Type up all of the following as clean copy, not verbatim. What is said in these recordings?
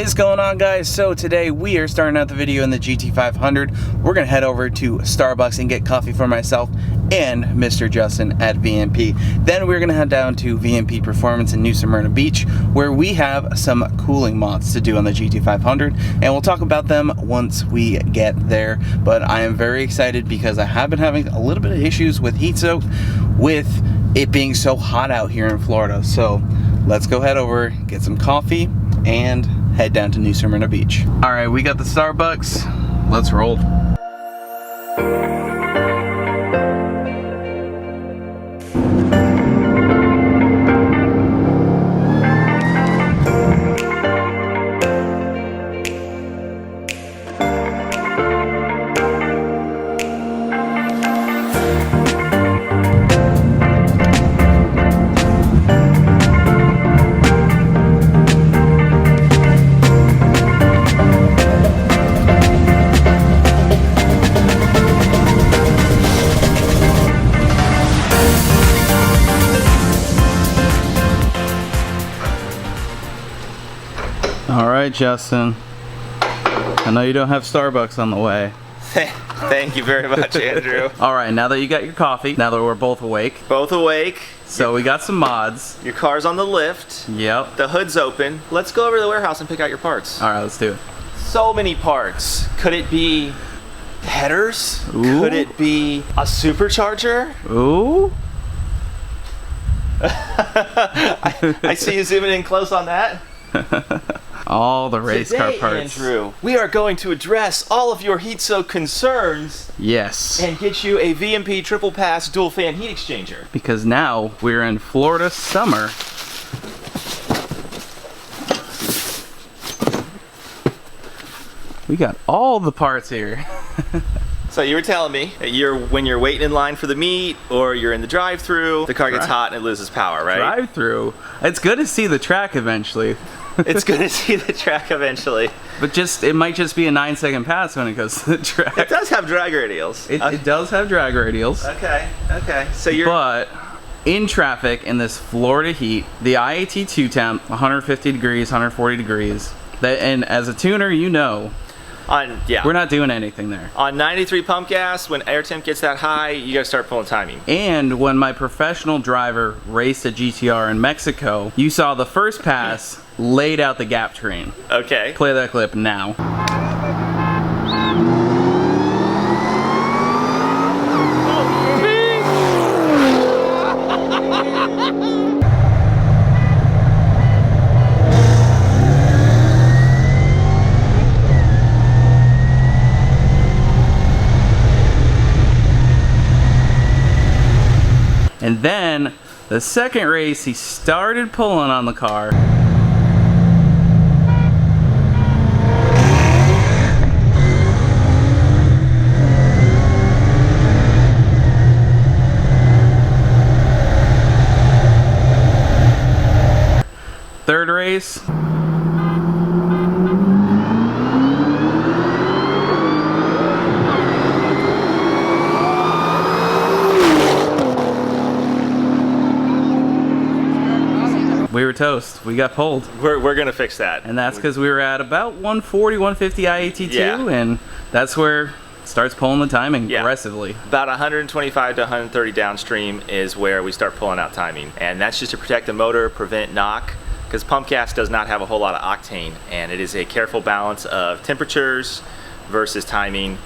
is going on, guys? So today we are starting out the video in the GT500. We're gonna head over to Starbucks and get coffee for myself and Mr. Justin at VMP. Then we're gonna head down to VMP Performance in New Smyrna Beach, where we have some cooling mods to do on the GT500, and we'll talk about them once we get there. But I am very excited because I have been having a little bit of issues with heat soak with it being so hot out here in Florida. So let's go head over, get some coffee, and head down to New Smyrna Beach. All right, we got the Starbucks. Let's roll. Alright, Justin, I know you don't have Starbucks on the way. Thank you very much, Andrew. Alright, now that you got your coffee, now that we're both awake. Both awake. So we got some mods. Your car's on the lift. Yep. The hood's open. Let's go over to the warehouse and pick out your parts. Alright, let's do it. So many parts. Could it be headers? Ooh. Could it be a supercharger? Ooh. I see you zooming in close on that. All the race car Today, parts. Andrew, we are going to address all of your heat soak concerns. Yes. And get you a VMP triple pass dual fan heat exchanger. Because now we're in Florida summer. We got all the parts here. So you were telling me that when you're waiting in line for the meet or you're in the drive-thru, the car gets hot and it loses power, right? Drive-thru. It's good to see the track eventually. It's good to see the track eventually. But it might just be a 9-second pass when it goes to the track. It does have drag radials. It does have drag radials. Okay. So But in traffic in this Florida heat, the IAT2 temp, 150 degrees, 140 degrees, and as a tuner, you know, we're not doing anything there. On 93 pump gas, when air temp gets that high, you gotta start pulling timing. And when my professional driver raced a GTR in Mexico, you saw the first pass laid out the gap train. Okay. Play that clip now. And then, the second race, he started pulling on the car. Third race. We were toast. We got pulled. We're gonna fix that. And that's because we were at about 140, 150 IAT2, and that's where it starts pulling the timing aggressively. About 125 to 130 downstream is where we start pulling out timing. And that's just to protect the motor, prevent knock, because pump gas does not have a whole lot of octane, and it is a careful balance of temperatures versus timing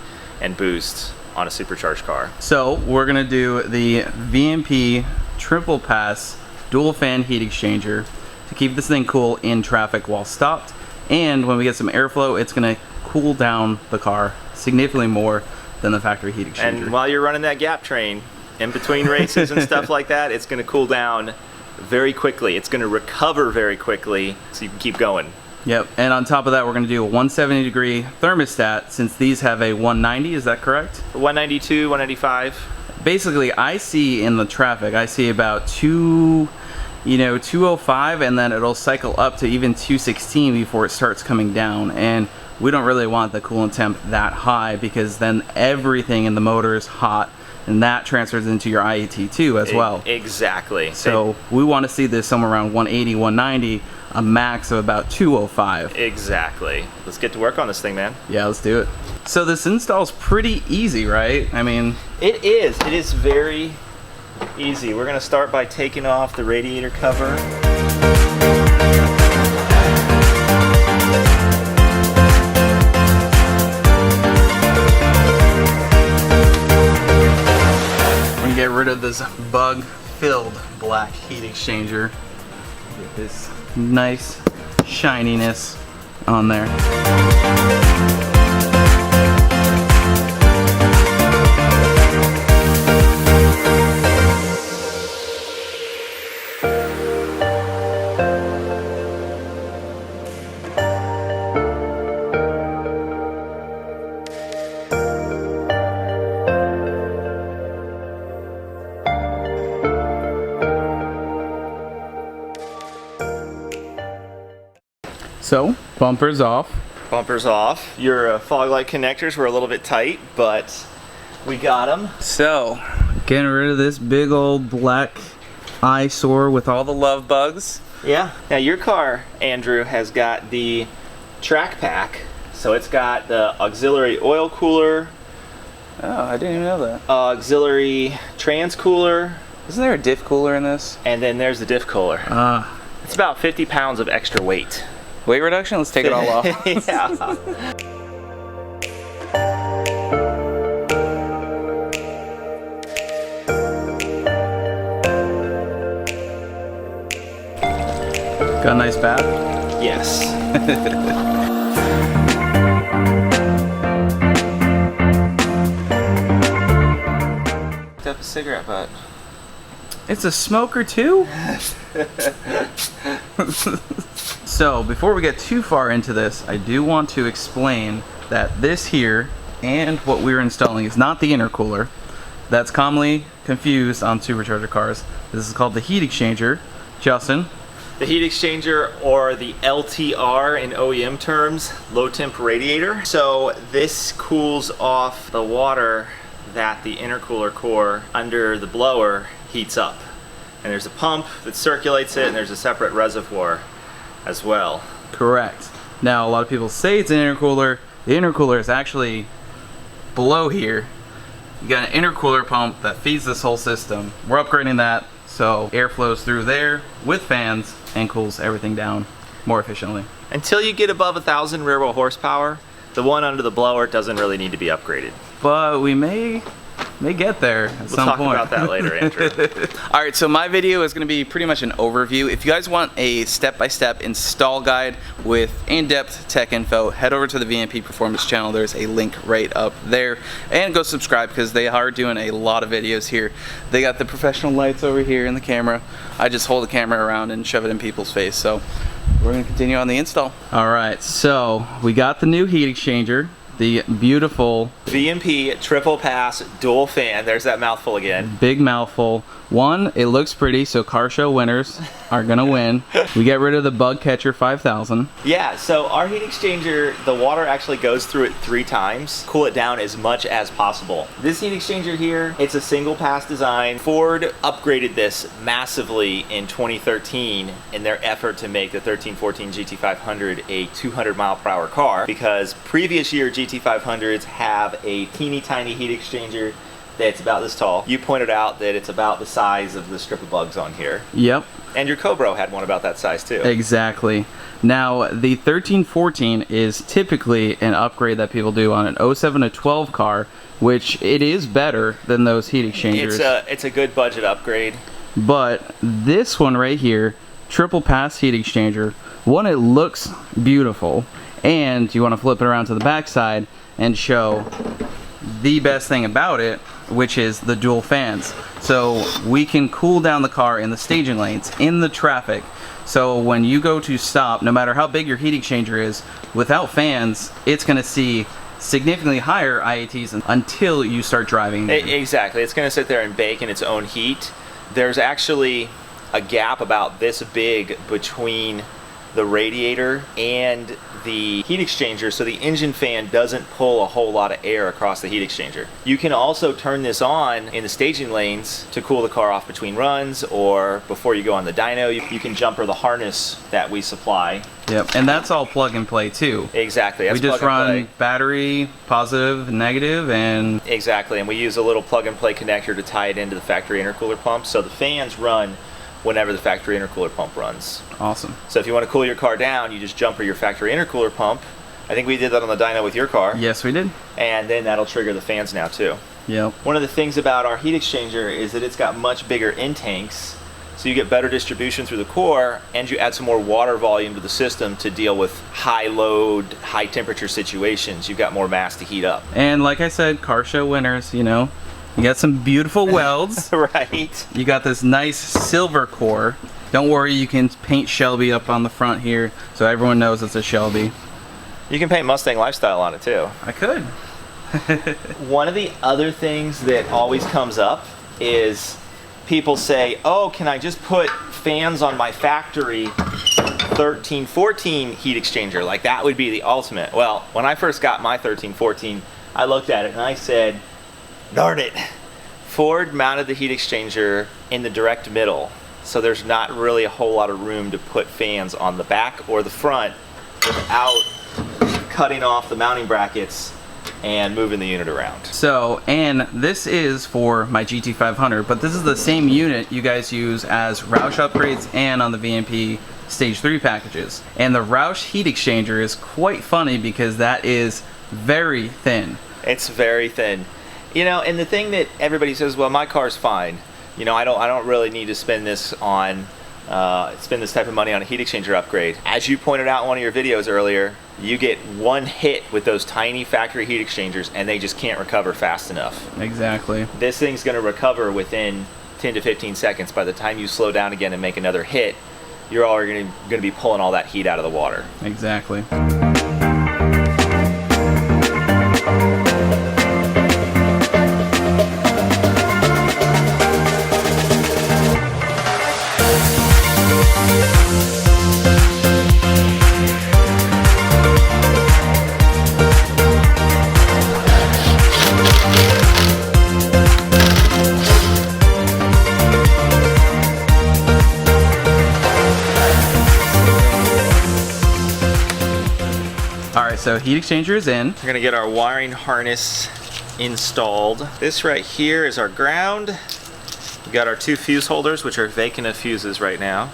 and boost on a supercharged car. So we're gonna do the VMP triple pass dual fan heat exchanger to keep this thing cool in traffic while stopped, and when we get some airflow, it's gonna cool down the car significantly more than the factory heat exchanger. And while you're running that gap train in between races and stuff like that, it's gonna cool down very quickly. It's gonna recover very quickly so you can keep going. Yep, and on top of that, we're gonna do a 170 degree thermostat since these have a 190, is that correct? 192, 195. Basically, I see in the traffic, I see about 205, and then it'll cycle up to even 216 before it starts coming down. And we don't really want the coolant temp that high because then everything in the motor is hot and that transfers into your IET2 as well. Exactly. So we want to see this somewhere around 180, 190, a max of about 205. Exactly. Let's get to work on this thing, man. Yeah, let's do it. So this install is pretty easy, right? I mean, it is. It is very easy. We're going to start by taking off the radiator cover. Get rid of this bug-filled black heat exchanger. Get this nice shininess on there. So, bumpers off. Bumpers off. Your fog light connectors were a little bit tight, but we got them. So, getting rid of this big old black eyesore with all the love bugs. Yeah. Now your car, Andrew, has got the track pack. So it's got the auxiliary oil cooler. Oh, I didn't even know that. Auxiliary trans cooler. Isn't there a diff cooler in this? And then there's the diff cooler. It's about 50 pounds of extra weight. Weight reduction? Let's take it all off. Yeah. Got a nice bath? Yes. Picked up a cigarette butt. It's a smoker too? So, before we get too far into this, I do want to explain that this here and what we're installing is not the intercooler. That's commonly confused on supercharger cars. This is called the heat exchanger. Justin? The heat exchanger, or the LTR in OEM terms, low temp radiator. So this cools off the water that the intercooler core under the blower heats up. And there's a pump that circulates it, and there's a separate reservoir as well. Correct. Now, a lot of people say it's an intercooler. The intercooler is actually below here. You got an intercooler pump that feeds this whole system. We're upgrading that so air flows through there with fans and cools everything down more efficiently. Until you get above 1,000 rear wheel horsepower, the one under the blower doesn't really need to be upgraded. But we may get there at some point. We'll talk about that later, Andrew. Alright, so my video is going to be pretty much an overview. If you guys want a step-by-step install guide with in-depth tech info, head over to the VMP Performance channel. There's a link right up there. And go subscribe because they are doing a lot of videos here. They got the professional lights over here in the camera. I just hold the camera around and shove it in people's face. So we're going to continue on the install. Alright, so we got the new heat exchanger. The beautiful VMP triple pass dual fan. There's that mouthful again. Big mouthful. One, it looks pretty, so car show winners are gonna win. We get rid of the Bug Catcher 5000. Yeah, so our heat exchanger, the water actually goes through it 3 times. Cool it down as much as possible. This heat exchanger here, it's a single pass design. Ford upgraded this massively in 2013 in their effort to make the 1314 GT500 a 200 mile per hour car, because previous year GT500s have a teeny tiny heat exchanger that's about this tall. You pointed out that it's about the size of the strip of bugs on here. Yep. And your Cobra had one about that size too. Exactly. Now, the 1314 is typically an upgrade that people do on an 07 to 12 car, which it is better than those heat exchangers. It's a good budget upgrade. But this one right here, triple pass heat exchanger, one, it looks beautiful, and you want to flip it around to the backside and show the best thing about it, which is the dual fans. So we can cool down the car in the staging lanes, in the traffic. So when you go to stop, no matter how big your heat exchanger is, without fans, it's going to see significantly higher IATs until you start driving. Exactly. It's going to sit there and bake in its own heat. There's actually a gap about this big between the radiator and the heat exchanger, so the engine fan doesn't pull a whole lot of air across the heat exchanger. You can also turn this on in the staging lanes to cool the car off between runs, or before you go on the dyno, you can jumper the harness that we supply. Yep, and that's all plug and play too. Exactly. That's we just plug and run play. battery, positive, negative, and... Exactly, and we use a little plug and play connector to tie it into the factory intercooler pump, so the fans run whenever the factory intercooler pump runs. Awesome. So if you want to cool your car down, you just jumper your factory intercooler pump. I think we did that on the dyno with your car. Yes, we did. And then that'll trigger the fans now too. Yep. One of the things about our heat exchanger is that it's got much bigger intakes, so you get better distribution through the core, and you add some more water volume to the system to deal with high load, high temperature situations. You've got more mass to heat up. And like I said, car show winners, you know, you got some beautiful welds. Right. You got this nice silver core. Don't worry, you can paint Shelby up on the front here so everyone knows it's a Shelby. You can paint Mustang Lifestyle on it too. I could. One of the other things that always comes up is people say, oh, can I just put fans on my factory 1314 heat exchanger? Like, that would be the ultimate. Well, when I first got my 1314, I looked at it and I said, darn it, Ford mounted the heat exchanger in the direct middle, so there's not really a whole lot of room to put fans on the back or the front without cutting off the mounting brackets and moving the unit around. So, and this is for my GT500, but this is the same unit you guys use as Roush upgrades and on the VMP Stage 3 packages. And the Roush heat exchanger is quite funny because that is very thin. It's very thin. You know, and the thing that everybody says, well, my car's fine. You know, I don't really need to spend this on spend this type of money on a heat exchanger upgrade. As you pointed out in one of your videos earlier, you get one hit with those tiny factory heat exchangers and they just can't recover fast enough. Exactly. This thing's going to recover within 10 to 15 seconds. By the time you slow down again and make another hit, you're already going to be pulling all that heat out of the water. Exactly. So heat exchanger is in. We're gonna get our wiring harness installed. This right here is our ground. We got our two fuse holders, which are vacant of fuses right now,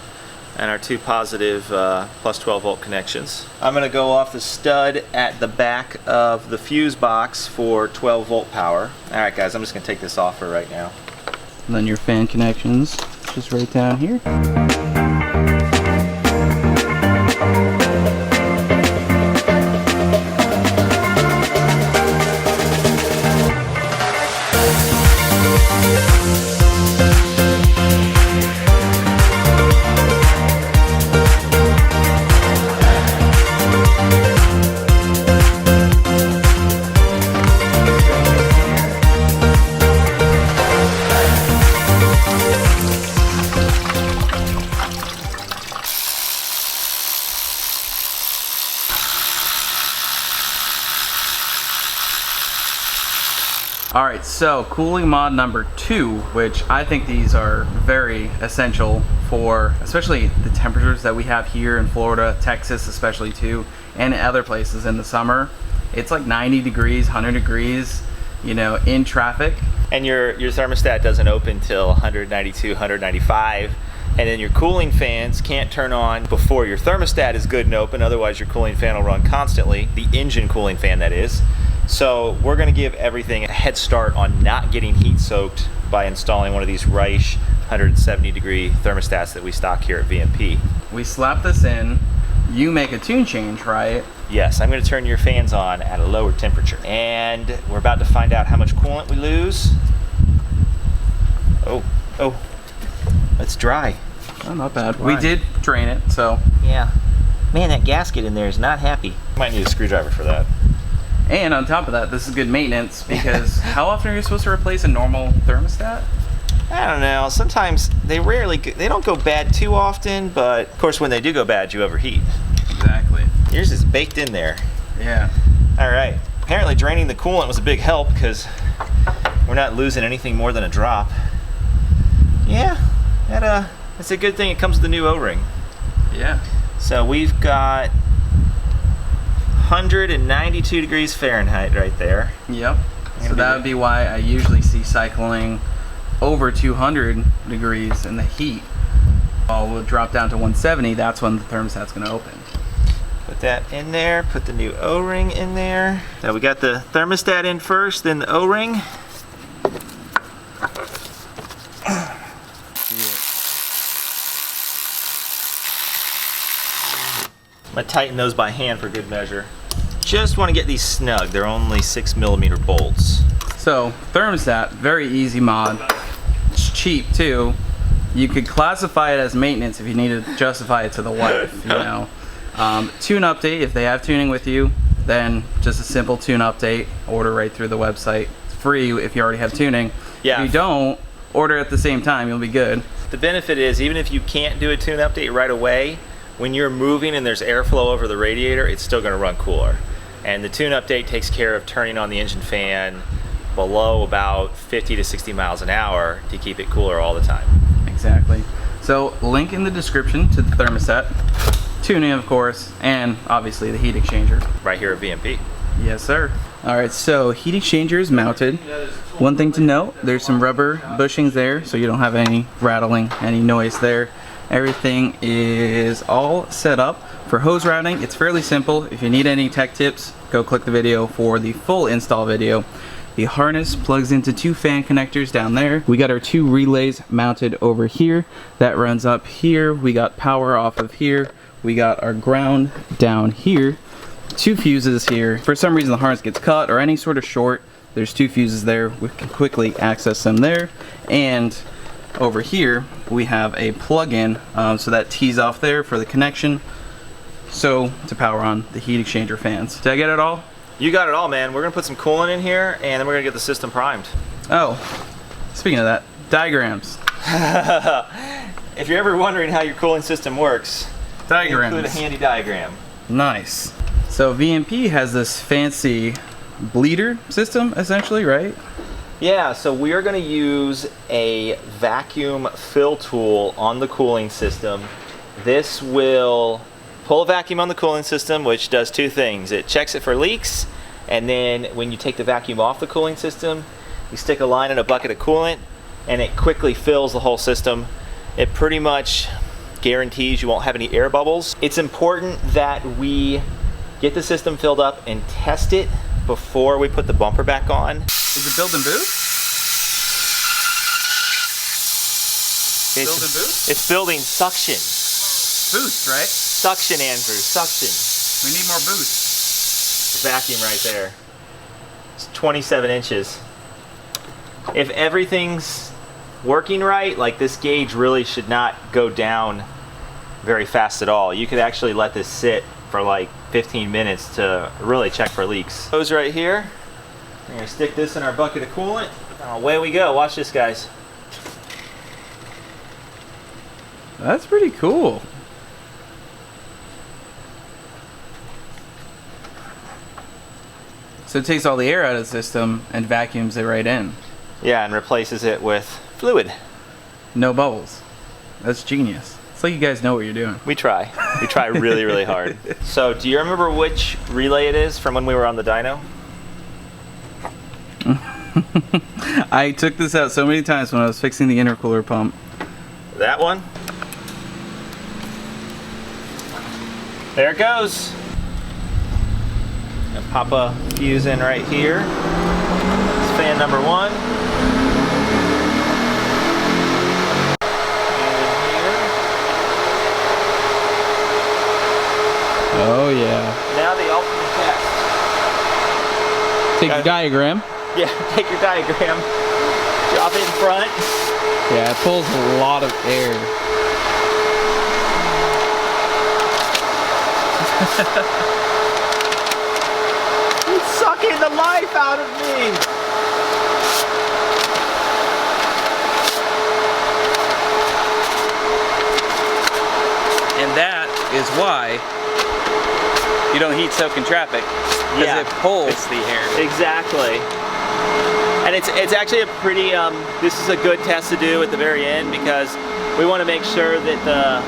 and our two positive plus 12 volt connections. I'm gonna go off the stud at the back of the fuse box for 12 volt power. All right, guys, I'm just gonna take this off for right now. And then your fan connections, just right down here. Alright, so cooling mod number 2, which I think these are very essential for especially the temperatures that we have here in Florida, Texas especially too, and other places in the summer. It's like 90 degrees, 100 degrees, you know, in traffic. And your thermostat doesn't open till 192, 195. And then your cooling fans can't turn on before your thermostat is good and open, otherwise your cooling fan will run constantly, the engine cooling fan that is. So we're going to give everything a head start on not getting heat soaked by installing one of these Roush 170 degree thermostats that we stock here at VMP. We slap this in, you make a tune change, right? Yes, I'm going to turn your fans on at a lower temperature. And we're about to find out how much coolant we lose. Oh, it's dry. Oh, not bad. We did drain it, so. Yeah. Man, that gasket in there is not happy. Might need a screwdriver for that. And on top of that, this is good maintenance because how often are you supposed to replace a normal thermostat? I don't know. Sometimes they don't go bad too often, but of course when they do go bad, you overheat. Exactly. Yours is baked in there. Yeah. All right. Apparently draining the coolant was a big help because we're not losing anything more than a drop. Yeah, that's a good thing. It comes with the new O-ring. Yeah. So we've got 192 degrees Fahrenheit right there. Yep. So that would be why I usually see cycling over 200 degrees in the heat. We'll drop down to 170, that's when the thermostat's going to open. Put that in there, put the new O-ring in there. Now we got the thermostat in first, then the O-ring. I'm gonna tighten those by hand for good measure. Just want to get these snug. They're only 6mm bolts. So thermostat, very easy mod. It's cheap too. You could classify it as maintenance if you need to justify it to the wife, you know. Tune update, if they have tuning with you, then just a simple tune update, order right through the website. It's free if you already have tuning. Yeah. If you don't, order at the same time, you'll be good. The benefit is even if you can't do a tune update right away, when you're moving and there's airflow over the radiator, it's still going to run cooler. And the tune update takes care of turning on the engine fan below about 50 to 60 miles an hour to keep it cooler all the time. Exactly. So link in the description to the thermostat, tuning of course, and obviously the heat exchanger. Right here at VMP. Yes sir. Alright, so heat exchanger is mounted. One thing to note, there's some rubber bushings there so you don't have any rattling, any noise there. Everything is all set up. For hose routing, it's fairly simple. If you need any tech tips, go click the video for the full install video. The harness plugs into 2 fan connectors down there. We got our 2 relays mounted over here. That runs up here. We got power off of here. We got our ground down here. 2 fuses here. For some reason the harness gets cut or any sort of short, there's 2 fuses there. We can quickly access them there. And over here we have a plug-in, so that tees off there for the connection, so to power on the heat exchanger fans. Did I get it all? You got it all, man. We're gonna put some coolant in here and then we're gonna get the system primed. Oh, speaking of that, diagrams. If you're ever wondering how your cooling system works, Diagrams. include a handy diagram. Nice. So VMP has this fancy bleeder system essentially, right? Yeah, so we are going to use a vacuum fill tool on the cooling system. This will pull a vacuum on the cooling system, which does 2 things. It checks it for leaks, and then when you take the vacuum off the cooling system, you stick a line in a bucket of coolant, and it quickly fills the whole system. It pretty much guarantees you won't have any air bubbles. It's important that we get the system filled up and test it before we put the bumper back on. Is it build and boost? Build and boost? It's building suction. Boost, right? Suction, Andrew, suction. We need more boost. Vacuum right there. It's 27 inches. If everything's working right, like this gauge really should not go down very fast at all. You could actually let this sit for like 15 minutes to really check for leaks. Hose right here. We're gonna stick this in our bucket of coolant. Away we go. Watch this, guys. That's pretty cool. So it takes all the air out of the system and vacuums it right in. Yeah, and replaces it with fluid. No bubbles. That's genius. It's like you guys know what you're doing. We try. We try really, really hard. So, do you remember which relay it is from when we were on the dyno? I took this out so many times when I was fixing the intercooler pump. That one. There it goes. And pop a fuse in right here. It's fan number 1. Oh yeah. Now the ultimate test. Take your diagram. Yeah, take your diagram. Drop it in front. Yeah, it pulls a lot of air. It's sucking the life out of me. why you don't heat soak in traffic, because it pulls the air. Exactly. And it's actually a pretty, this is a good test to do at the very end, because we want to make sure that the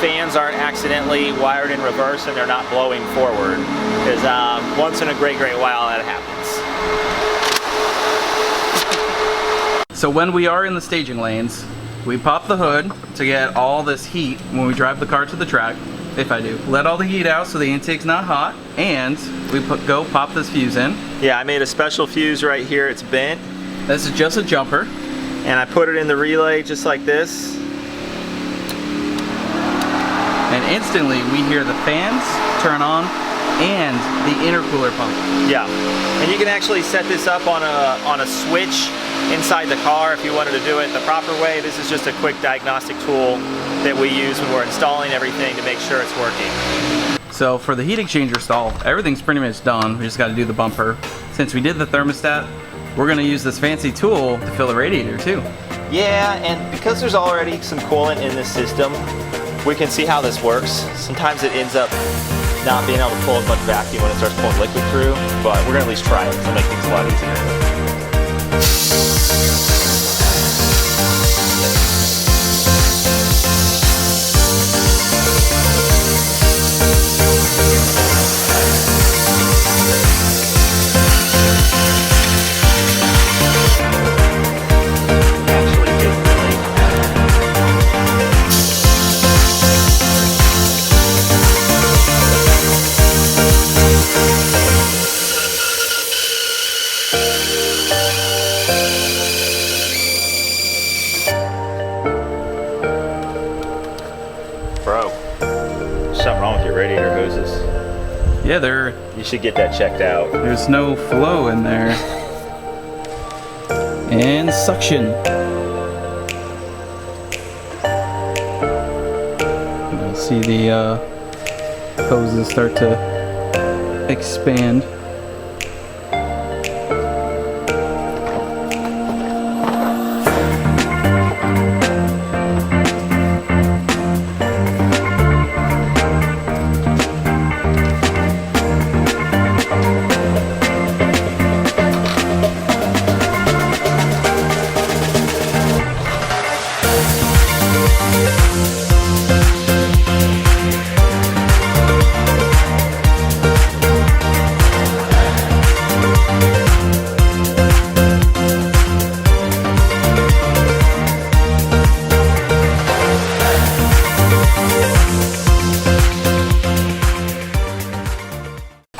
fans aren't accidentally wired in reverse and they're not blowing forward, because once in a great while that happens. So when we are in the staging lanes, we pop the hood to get all this heat when we drive the car to the track, if I do. Let all the heat out so the intake's not hot, and we go pop this fuse in. Yeah, I made a special fuse right here, it's bent. This is just a jumper. And I put it in the relay just like this. And instantly we hear the fans turn on and the intercooler pump. Yeah, and you can actually set this up on a switch inside the car if you wanted to do it the proper way. This is just a quick diagnostic tool that we use when we're installing everything to make sure it's working. So for the heat exchanger stall, everything's pretty much done. We just got to do the bumper. Since we did the thermostat, we're going to use this fancy tool to fill the radiator too. Yeah, and because there's already some coolant in this system, we can see how this works. Sometimes it ends up not being able to pull as much vacuum when it starts pulling liquid through, but we're going to at least try it, so it'll make things a lot easier. Bro, something wrong with your radiator hoses. Yeah, You should get that checked out. there's no flow in there. And suction. You'll see the hoses start to expand.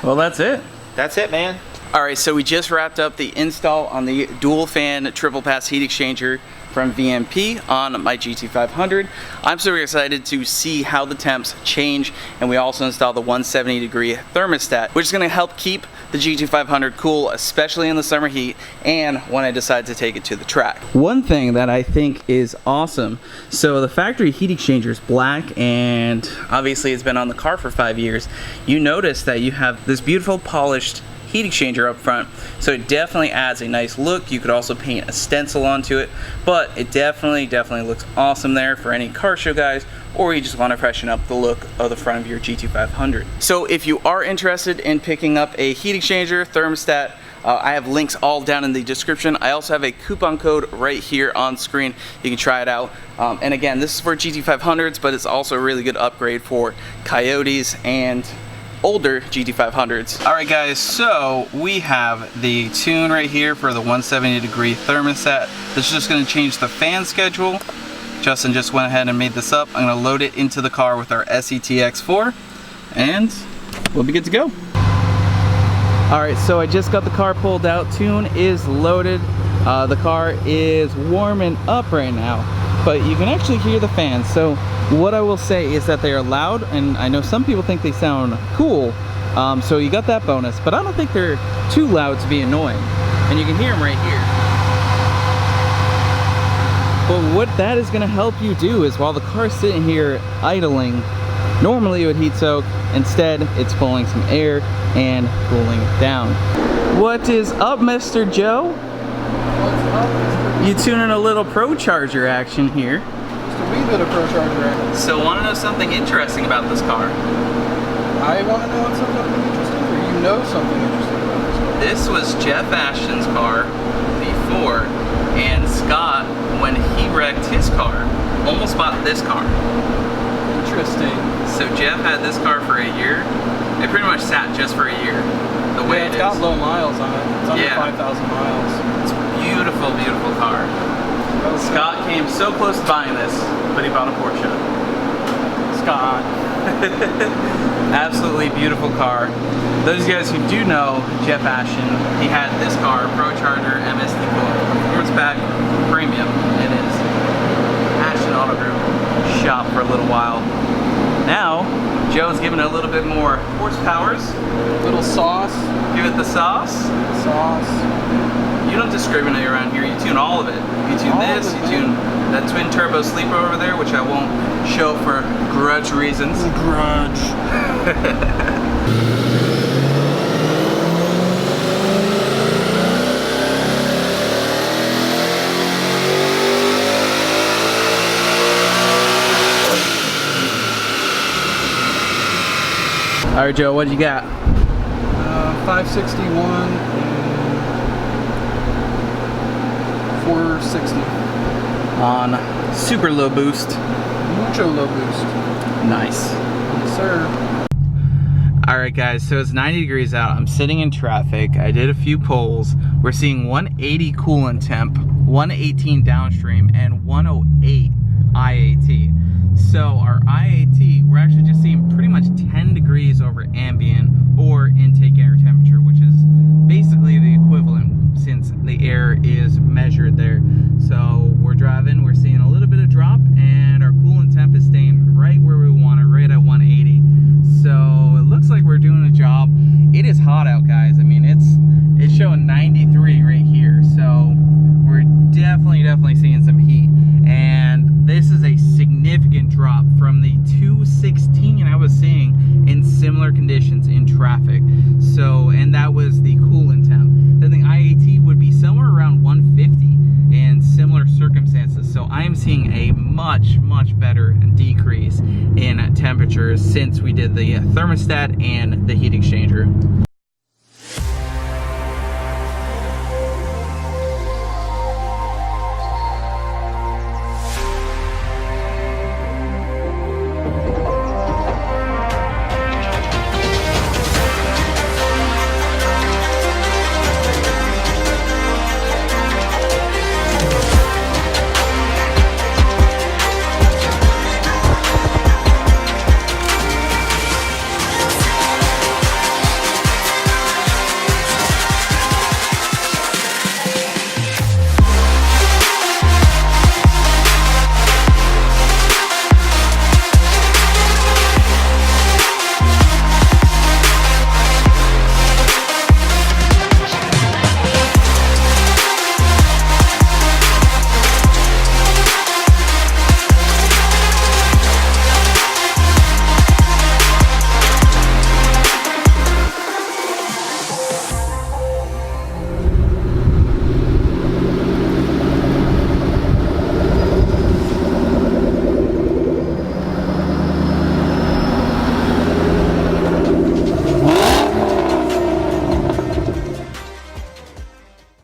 Well, that's it. That's it, man. Alright, so we just wrapped up the install on the dual fan triple pass heat exchanger from VMP on my GT500. I'm super excited to see how the temps change, and we also installed the 170-degree thermostat, which is going to help keep the GT500 cool, especially in the summer heat and when I decide to take it to the track. One thing that I think is awesome, so the factory heat exchanger is black, and obviously it's been on the car for 5 years. You notice that you have this beautiful polished heat exchanger up front, so it definitely adds a nice look. You could also paint a stencil onto it, but it definitely looks awesome there for any car show guys, or you just want to freshen up the look of the front of your GT500. So if you are interested in picking up a heat exchanger, thermostat, I have links all down in the description. I also have a coupon code right here on screen. You can try it out. And again, this is for GT500s, but it's also a really good upgrade for Coyotes and older GT500s. Alright guys, so we have the tune right here for the 170-degree thermostat. This is just going to change the fan schedule. Justin just went ahead and made this up. I'm going to load it into the car with our SETX4 and we'll be good to go. Alright, so I just got the car pulled out. Tune is loaded. The car is warming up right now, but you can actually hear the fans. So what I will say is that they are loud, and I know some people think they sound cool, so you got that bonus, but I don't think they're too loud to be annoying, and you can hear them right here. But what that is going to help you do is, while the car's sitting here idling, normally it would heat soak. Instead, it's pulling some air and cooling it down. What is up, Mr. Joe? What's up, Mr. You tuning a little Pro Charger action here. just a wee bit of Supercharged right. So want to know something interesting about this car? I want to know something interesting, or you know something interesting about this car. This was Jeff Ashton's car before, and Scott, when he wrecked his car, almost bought this car. Interesting. So Jeff had this car for a year. It pretty much sat just for a year. The way it's got low miles on it. It's under 5,000 miles. It's a beautiful, beautiful car. Scott came so close to buying this, but he bought a Porsche. Scott. Absolutely beautiful car. Those of you guys who do know Jeff Ashton, he had this car, Supercharged MSD Performance Pack Premium. It is Ashton Auto Group shop for a little while. Now, Joe's giving it a little bit more horsepowers. Little sauce. Give it the sauce. Sauce. You don't discriminate around here. You tune all of it. You tune this, you tune that twin turbo sleeper over there, which I won't show for grudge reasons. Grudge. All right, Joe, what do you got? 561 and 460. On super low boost. Mucho low boost. Nice. Yes, sir. All right, guys, so it's 90 degrees out. I'm sitting in traffic. I did a few polls. We're seeing 180 coolant temp, 118 downstream, and 108 IAT. So our IAT, we're actually just seeing pretty much 10 degrees over ambient or intake air temperature, which is basically the equivalent since the air is measured there. So we're driving, we're seeing a little bit of drop, and our coolant temp is staying right where we want it, right at 180. So it looks like we're doing a job. It is hot out, guys. I mean, it's showing 93 right here. So we're definitely seeing some heat. And this is a significant drop from the 216 I was seeing in similar conditions in traffic. So, and that was the coolant temp. Then the IAT would be somewhere around 150 in similar circumstances. So I am seeing a much better decrease in temperatures since we did the thermostat and the heat exchanger.